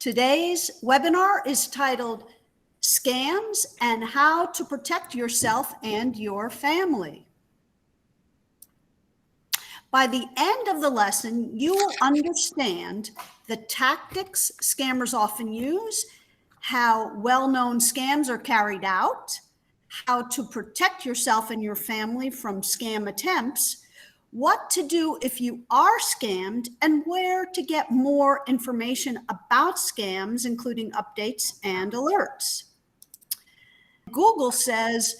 Today's webinar is titled Scams and How to Protect Yourself and Your Family. By the end of the lesson, you will understand the tactics scammers often use, how well-known scams are carried out, how to protect yourself and your family from scam attempts, what to do if you are scammed, and where to get more information about scams, including updates and alerts. Google says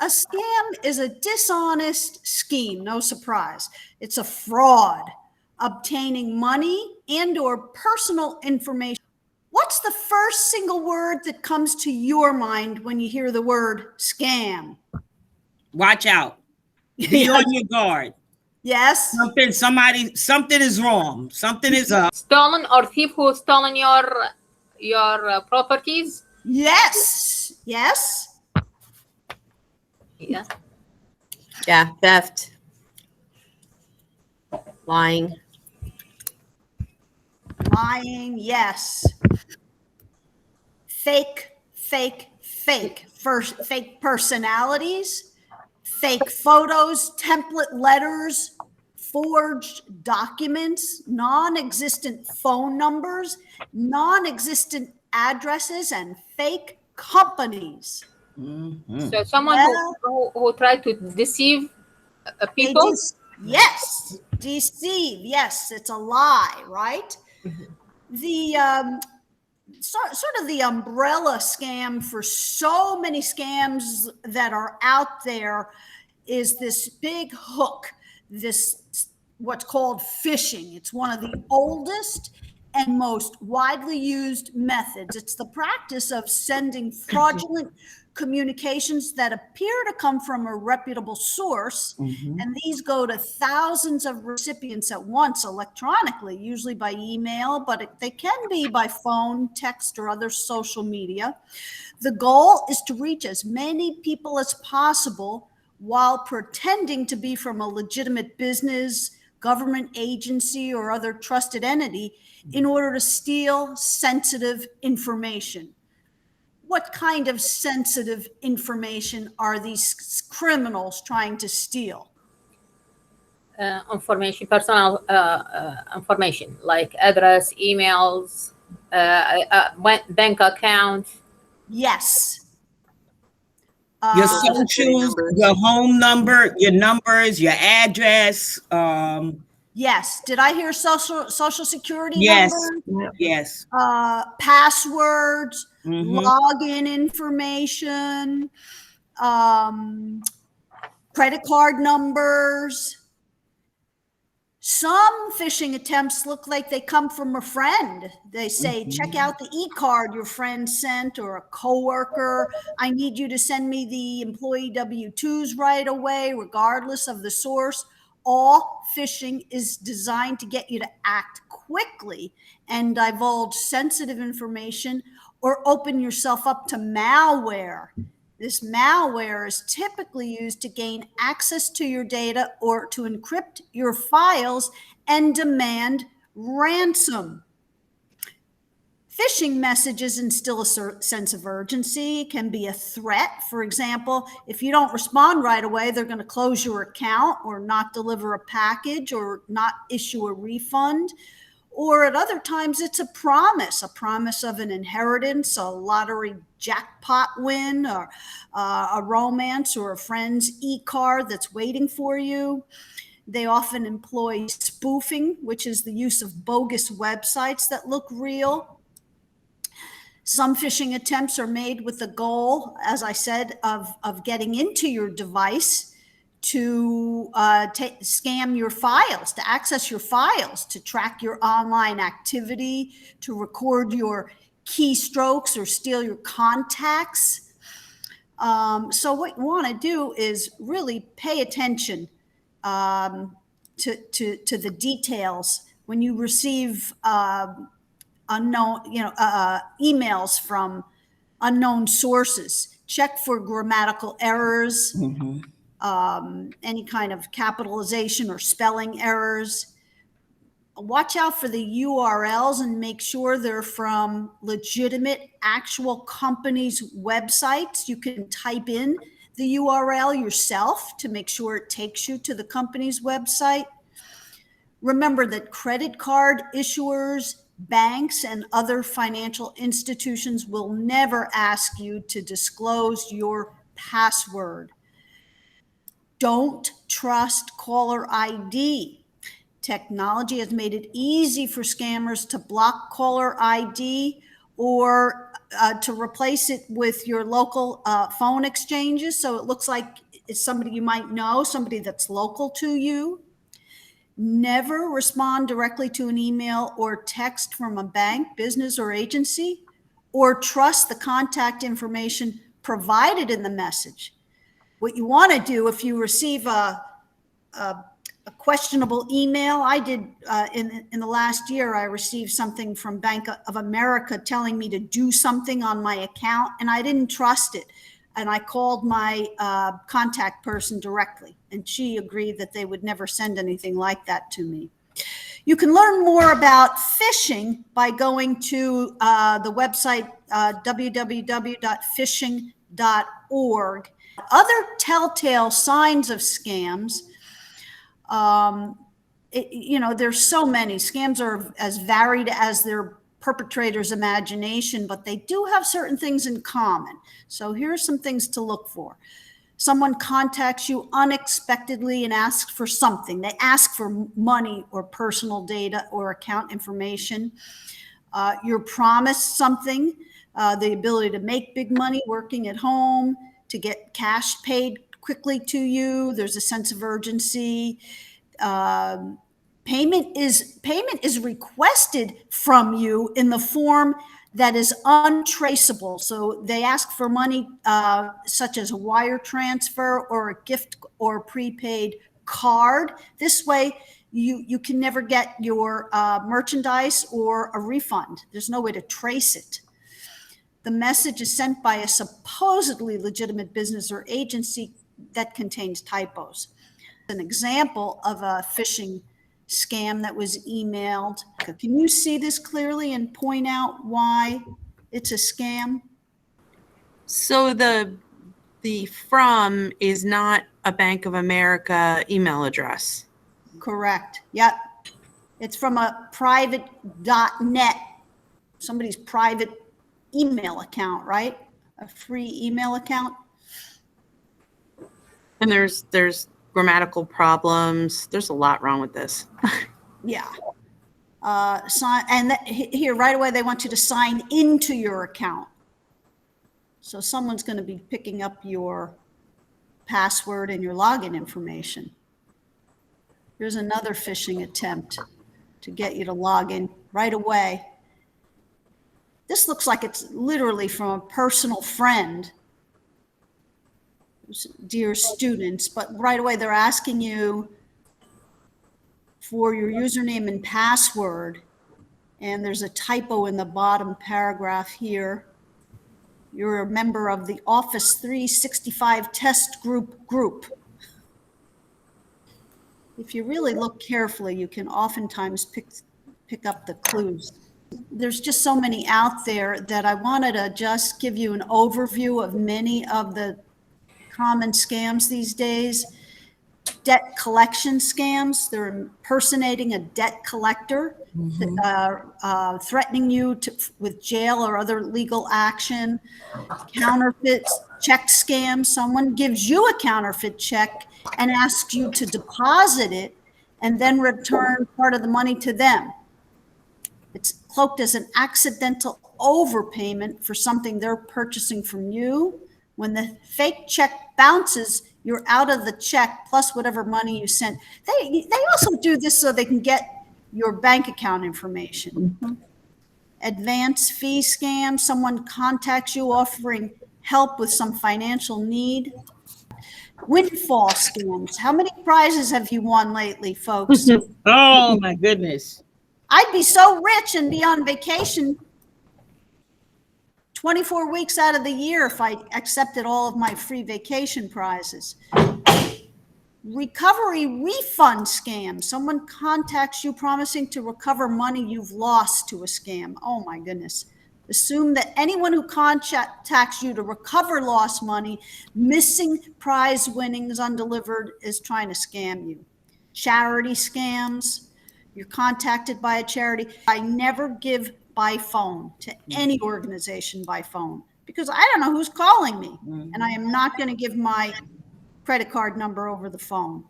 a scam is a dishonest scheme, no surprise. It's a fraud, obtaining money and or personal information. What's the first single word that comes to your mind when you hear the word scam? Watch out. Be on your guard. Yes. Something is wrong. Something is up. Stolen or thief who stolen your properties? Yes. Yes. Yeah. Yeah, theft. Lying. Lying, yes. Fake personalities, fake photos, template letters, forged documents, non-existent phone numbers, non-existent addresses, and fake companies. Mm-hmm. So someone who tried to deceive people? Yes, deceive. Yes, it's a lie, right? The sort of the umbrella scam for so many scams that are out there is this big hook, this what's called phishing. It's one of the oldest and most widely used methods. It's the practice of sending fraudulent communications that appear to come from a reputable source, and these go to thousands of recipients at once electronically, usually by email, but they can be by phone, text, or other social media. The goal is to reach as many people as possible while pretending to be from a legitimate business, government agency, or other trusted entity in order to steal sensitive information. What kind of sensitive information are these criminals trying to steal? Information, personal information, like address, emails, bank account. Yes. Your socials, your home number, your numbers, your address. Yes. Did I hear social security Yes. numbers? Yes. Passwords, login information, credit card numbers. Some phishing attempts look like they come from a friend. They say, check out the e-card your friend sent, or a coworker. I need you to send me the employee W-2s right away, regardless of the source. All phishing is designed to get you to act quickly and divulge sensitive information or open yourself up to malware. This malware is typically used to gain access to your data or to encrypt your files and demand ransom. Phishing messages instill a sense of urgency, can be a threat. For example, if you don't respond right away, they're going to close your account or not deliver a package or not issue a refund. Or at other times, it's a promise of an inheritance, a lottery jackpot win, or a romance or a friend's e-card that's waiting for you. They often employ spoofing, which is the use of bogus websites that look real. Some phishing attempts are made with the goal, as I said, of getting into your device to scam your files, to access your files, to track your online activity, to record your keystrokes or steal your contacts. So what you want to do is really pay attention to the details when you receive unknown, emails from unknown sources. Check for grammatical errors. Any kind of capitalization or spelling errors. watch out for the URLs and make sure they're from legitimate actual companies' websites. You can type in the URL yourself to make sure it takes you to the company's website. Remember that credit card issuers, banks, and other financial institutions will never ask you to disclose your password. Don't trust caller ID. Technology has made it easy for scammers to block caller ID or to replace it with your local phone exchanges. So it looks like it's somebody you might know, somebody that's local to you. Never respond directly to an email or text from a bank, business, or agency, or trust the contact information provided in the message. What you want to do if you receive a questionable email, I did in the last year, I received something from Bank of America telling me to do something on my account, and I didn't trust it. And I called my contact person directly, and she agreed that they would never send anything like that to me. You can learn more about phishing by going to the website www.phishing.org. Other telltale signs of scams, there's so many. Scams are as varied as their perpetrator's imagination, but they do have certain things in common. So here are some things to look for. Someone contacts you unexpectedly and asks for something. They ask for money or personal data or account information. You're promised something, the ability to make big money working at home, to get cash paid quickly to you. There's a sense of urgency. Payment is requested from you in the form that is untraceable. So they ask for money such as a wire transfer or a gift or prepaid card. This way, you can never get your merchandise or a refund. There's no way to trace it. The message is sent by a supposedly legitimate business or agency that contains typos. An example of a phishing scam that was emailed. Can you see this clearly and point out why it's a scam? So the from is not a Bank of America email address. Correct. Yep. It's from a private .net, somebody's private email account, right? A free email account. And there's grammatical problems. There's a lot wrong with this. Yeah. Here right away, they want you to sign into your account. So someone's going to be picking up your password and your login information. Here's another phishing attempt to get you to log in right away. This looks like it's literally from a personal friend. Dear students, but right away they're asking you for your username and password, and there's a typo in the bottom paragraph here. You're a member of the Office 365 test group. If you really look carefully, you can oftentimes pick up the clues. There's just so many out there that I wanted to just give you an overview of many of the common scams these days. Debt collection scams. They're impersonating a debt collector, threatening you with jail or other legal action. Counterfeits, check scams. Someone gives you a counterfeit check and asks you to deposit it and then return part of the money to them. It's cloaked as an accidental overpayment for something they're purchasing from you. When the fake check bounces, you're out of the check plus whatever money you sent. They also do this so they can get your bank account information. Mm-hmm. Advance fee scam. Someone contacts you offering help with some financial need. Windfall scams. How many prizes have you won lately, folks? Oh, my goodness. I'd be so rich and be on vacation 24 weeks out of the year if I accepted all of my free vacation prizes. Recovery refund scam. Someone contacts you promising to recover money you've lost to a scam. Oh my goodness. Assume that anyone who contacts you to recover lost money, missing prize winnings undelivered, is trying to scam you. Charity scams. You're contacted by a charity. I never give by phone to any organization by phone because I don't know who's calling me. And I am not going to give my credit card number over the phone.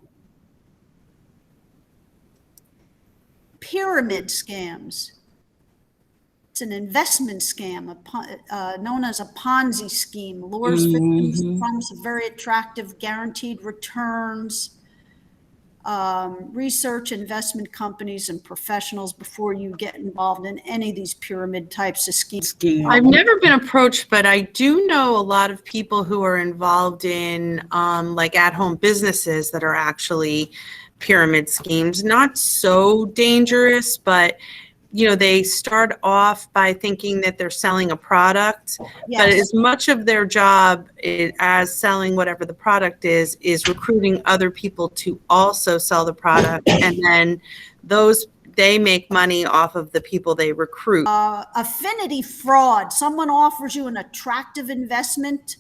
Pyramid scams. It's an investment scam, known as a Ponzi scheme. Lures victims to promise very attractive guaranteed returns. Research investment companies and professionals before you get involved in any of these pyramid types of schemes. I've never been approached, but I do know a lot of people who are involved in like at-home businesses that are actually pyramid schemes. Not so dangerous, but they start off by thinking that they're selling a product, but as much of their job as selling whatever the product is recruiting other people to also sell the product. And then they make money off of the people they recruit. Affinity fraud. Someone offers you an attractive investment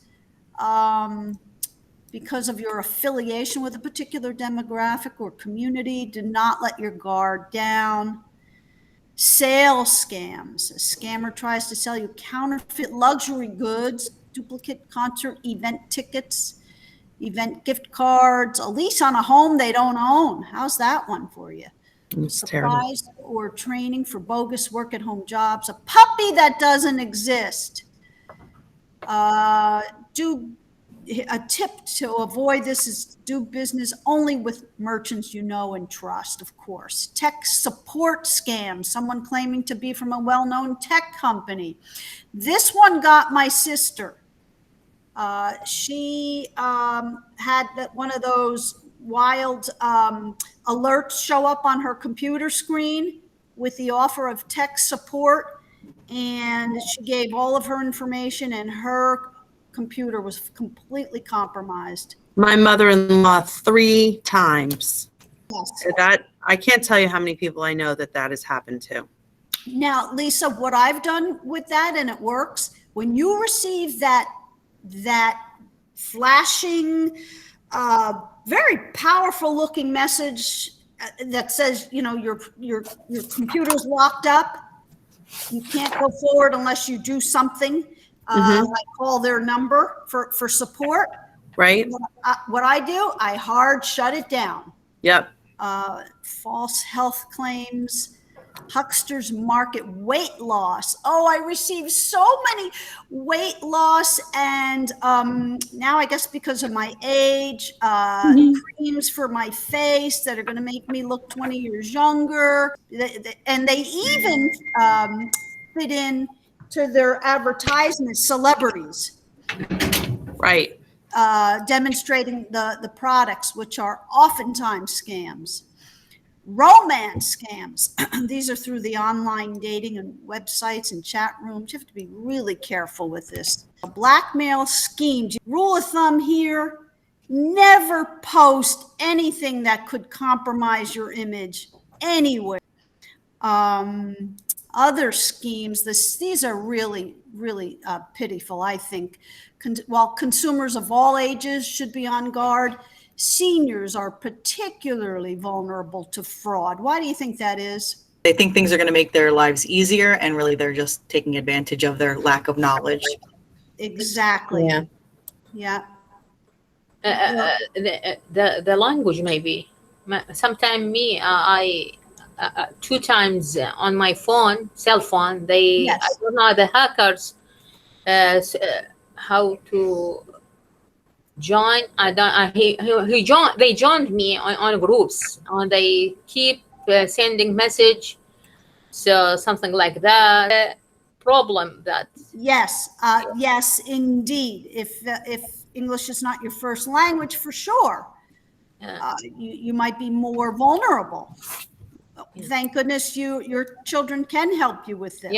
because of your affiliation with a particular demographic or community. Do not let your guard down. Sales scams. A scammer tries to sell you counterfeit luxury goods, duplicate concert event tickets, event gift cards, a lease on a home they don't own. How's that one for you? It's Supplies terrible. or training for bogus work-at-home jobs. A puppy that doesn't exist. A tip to avoid this is do business only with merchants you know and trust, of course. Tech support scams, someone claiming to be from a well-known tech company. This one got my sister. She had one of those wild alerts show up on her computer screen with the offer of tech support, and she gave all of her information, and her computer was completely compromised. My mother-in-law 3 times. Yes. So that I can't tell you how many people I know that has happened to. Now, Lisa, what I've done with that, and it works, when you receive that flashing, very powerful looking message that says, your computer's locked up, you can't go forward unless you do something. I call their number for support. Right. What I do, I hard shut it down. Yep. False health claims, hucksters market weight loss. Oh, I received so many weight loss, and now I guess because of my age, creams for my face that are going to make me look 20 years younger, and they even fit in to their advertisements, celebrities. Right. Demonstrating the products, which are oftentimes scams. Romance scams. These are through the online dating and websites and chat rooms. You have to be really careful with this. Blackmail schemes. Rule of thumb here, never post anything that could compromise your image anywhere. Other schemes, these are really, really pitiful, I think. While consumers of all ages should be on guard, seniors are particularly vulnerable to fraud. Why do you think that is? They think things are going to make their lives easier, and really they're just taking advantage of their lack of knowledge. Exactly. Yeah. The language maybe. Sometimes I 2 times on my cell phone, I don't know, the hackers how to join. They joined me on groups, and they keep sending message, so something like that. Problem that. Yes, yes, indeed. If English is not your first language, for sure, you might be more vulnerable. Thank goodness your children can help you with this.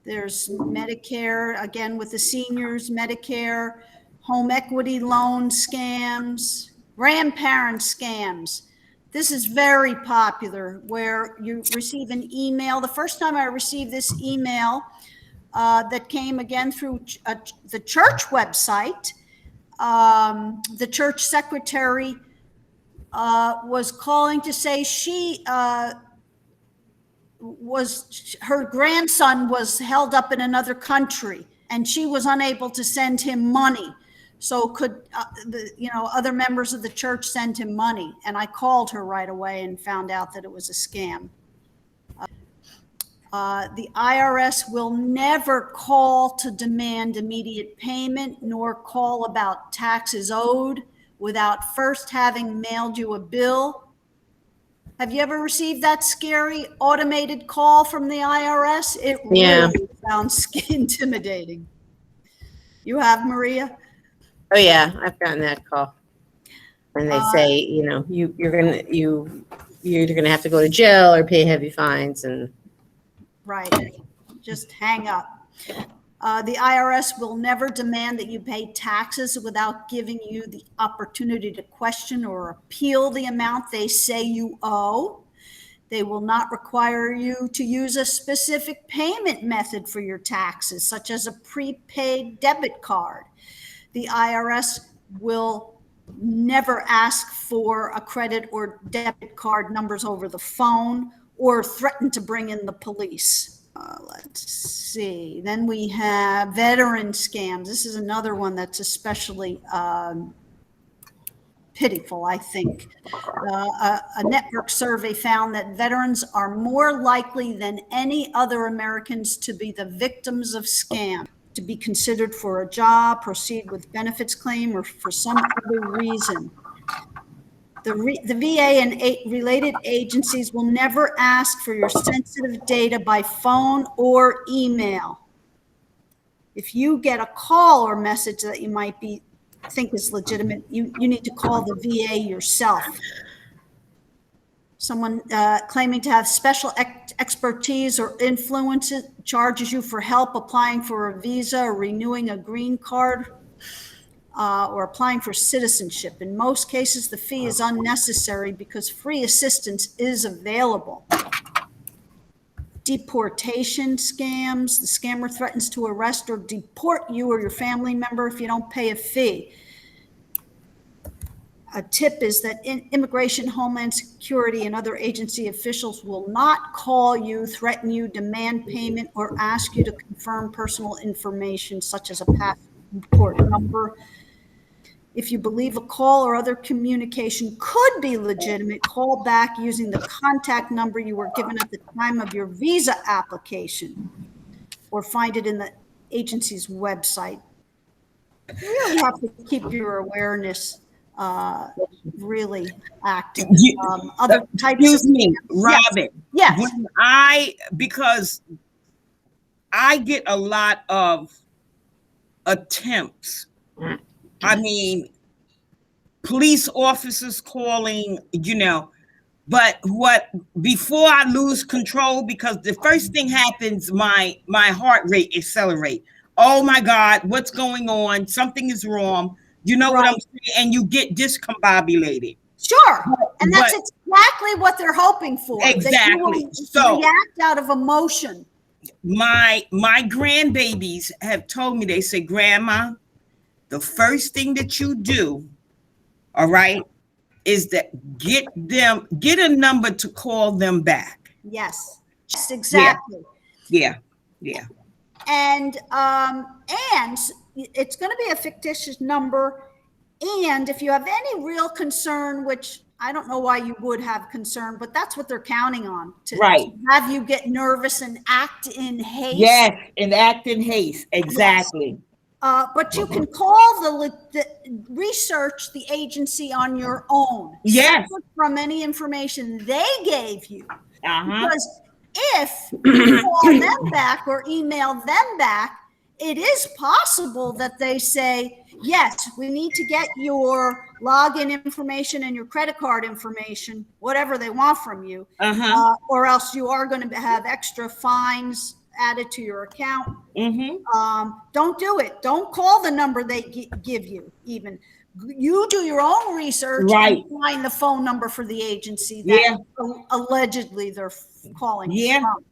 There's Medicare, again, with the seniors, Medicare, home equity loan scams, grandparent scams. This is very popular, where you receive an email. The first time I received this email that came again through the church website, the church secretary was calling to say her grandson was held up in another country and she was unable to send him money. So could other members of the church send him money? And I called her right away and found out that it was a scam. The IRS will never call to demand immediate payment, nor call about taxes owed without first having mailed you a bill. Have you ever received that scary automated call from the IRS? It really sounds intimidating. You have, Maria? Oh yeah, I've gotten that call, and they say, you're either gonna have to go to jail or pay heavy fines, and right, just hang up. The IRS will never demand that you pay taxes without giving you the opportunity to question or appeal the amount they say you owe. They will not require you to use a specific payment method for your taxes, such as a prepaid debit card. The IRS will never ask for a credit or debit card numbers over the phone or threaten to bring in the police. Let's see. Then we have veteran scams. This is another one that's especially pitiful, I think. A network survey found that veterans are more likely than any other Americans to be the victims of scam, to be considered for a job, proceed with benefits claim, or for some other reason. The VA and related agencies will never ask for your sensitive data by phone or email. If you get a call or message that you might think is legitimate, you need to call the VA yourself. Someone claiming to have special expertise or influence charges you for help applying for a visa or renewing a green card or applying for citizenship. In most cases, the fee is unnecessary because free assistance is available. Deportation scams. The scammer threatens to arrest or deport you or your family member if you don't pay a fee. A tip is that Immigration, Homeland Security, and other agency officials will not call you, threaten you, demand payment, or ask you to confirm personal information such as a passport number. If you believe a call or other communication could be legitimate, call back using the contact number you were given at the time of your visa application, or find it in the agency's website. You really have to keep your awareness really active. Other types Excuse of me, Robin. Yes. Because I get a lot of attempts. I mean, police officers calling, but before I lose control, because the first thing happens, my heart rate accelerate. Oh my God, what's going on? Something is wrong. You know what I'm saying? And you get discombobulated. Sure. And that's exactly what they're hoping for. Exactly. So react out of emotion. My grandbabies have told me, they say, Grandma, the first thing that you do, all right, is that get a number to call them back. Yes, exactly. Yeah. And it's going to be a fictitious number. And if you have any real concern, which I don't know why you would have concern, but that's what they're counting on, to have you get nervous and act in haste. Yes, and act in haste. Exactly. Yes. But you can call the research the agency on your own. Yes. Separate from any information they gave you. Because if you call them back or email them back, it is possible that they say, yes, we need to get your login information and your credit card information, whatever they want from you, or else you are going to have extra fines added to your account. Mm-hmm. Don't do it. Don't call the number they give you even. You do your own research Right. and find the phone number for the agency that Yeah. allegedly they're calling Yeah. from.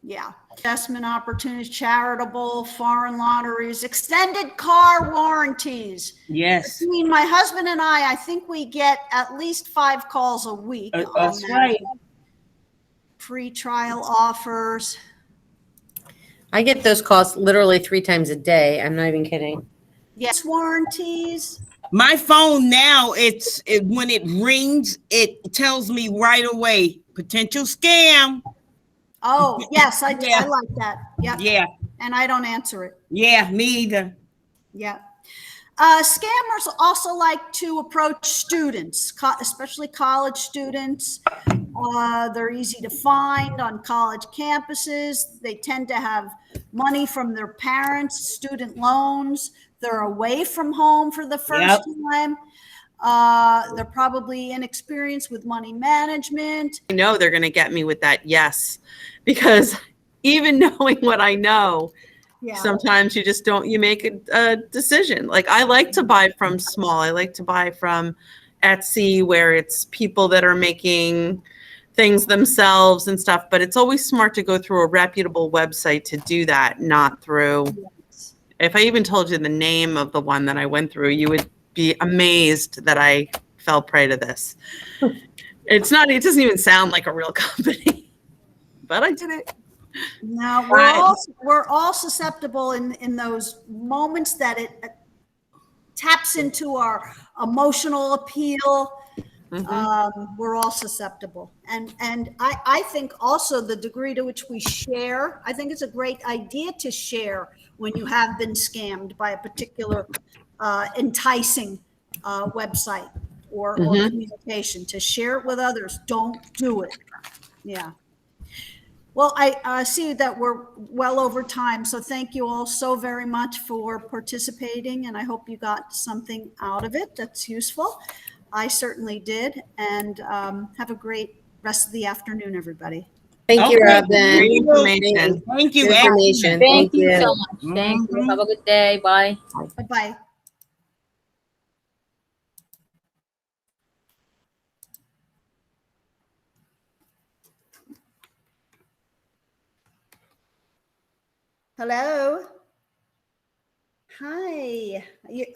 Yeah. Investment opportunities, charitable, foreign lotteries, extended car warranties. Yes. Between my husband and I think we get at least 5 calls a week. On That's that. right. Free trial offers. I get those calls literally 3 times a day. I'm not even kidding. Yes, warranties. My phone now, when it rings, it tells me right away, potential scam. Oh, yes, I Yeah. like that. Yep. Yeah. And I don't answer it. Yeah, me either. Yeah. Scammers also like to approach students, especially college students. They're easy to find on college campuses. They tend to have money from their parents, student loans. They're away from home for the first time. They're probably inexperienced with money management. I know they're going to get me with that yes, because even knowing what I know, sometimes you just don't, you make a decision. Like I like to buy from small. I like to buy from Etsy where it's people that are making things themselves and stuff, but it's always smart to go through a reputable website to do that, not through, if I even told you the name of the one that I went through, you would be amazed that I fell prey to this. It doesn't even sound like a real company, but I did it. Now we're all susceptible in those moments that it taps into our emotional appeal. We're all susceptible, and I think also the degree to which we share. I think it's a great idea to share when you have been scammed by a particular enticing website or communication. To share it with others. Don't do it. Yeah. Well, I see that we're well over time, so thank you all so very much for participating, and I hope you got something out of it that's useful. I certainly did, and have a great rest of the afternoon, everybody. Thank you, Robin. Great information. Thank you. Good information. Thank you so much. Thank you. Mhm. Have a good day. Bye. Bye-bye. Hello. Hi.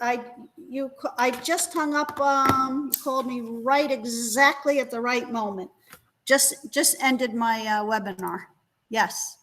I just hung up. You called me right exactly at the right moment. Just ended my webinar. Yes.